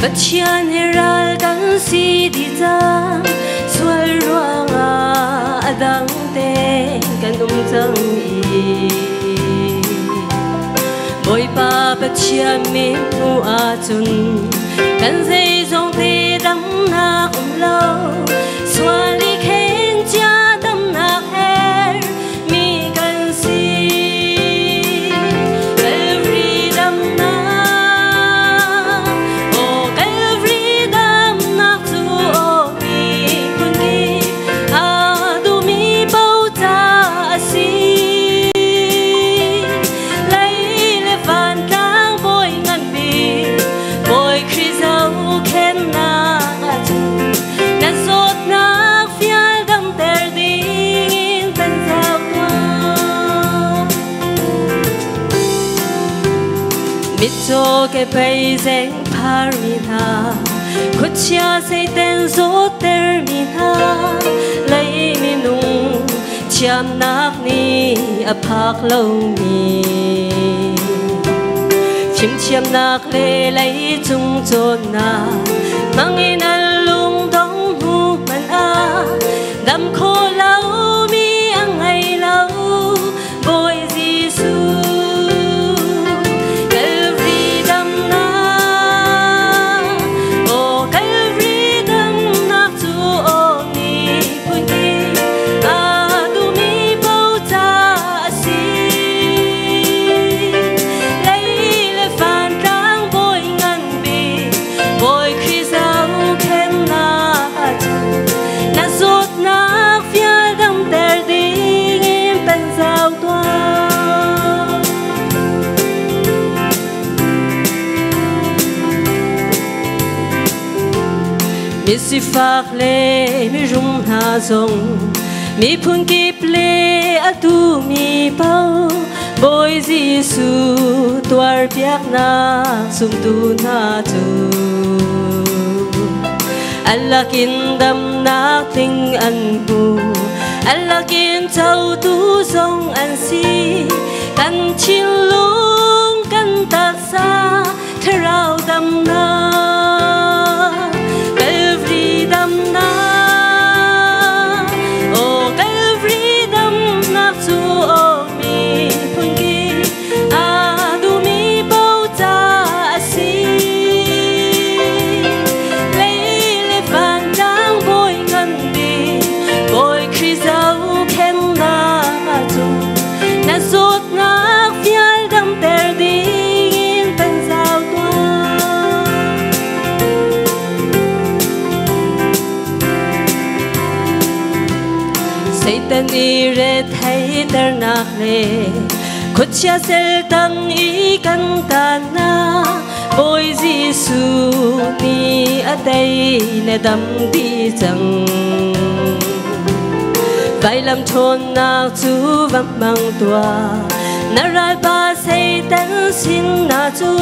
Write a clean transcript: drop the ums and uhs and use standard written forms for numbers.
bất chian heral kan si di ta sual ruanga adang te kan chang i boy pa bất chian mi nu a chun kan sei zong te dam na lo sual li khen cha dam na her mi kan si mít cho cái bay deng parina khuất chia say tên gió termina lấy mi nung chạm nát ni apak lâu mi chim chạm nát lê lấy chung chôn na mang in ăn lung đóng hu man a đam khô lâu mi ăn ngày lâu bồi Giêsu mi si phak le mi rum na zong mi phun kip le atu mi pau boy Giêsu tuar piak na sum tu na tu Allah kin dam na ting an bu Allah kin chau tu zong an si kan chin lung kan tak sa therau dam na tên đi rê thấy ter nạc lê khuất chia sel tăng ý căn ta na bồi Giêsu ni ở đây nè đâm đi chẳng vậy làm thôn nạc chú vắng mang tua na rai ba say tên xin na chú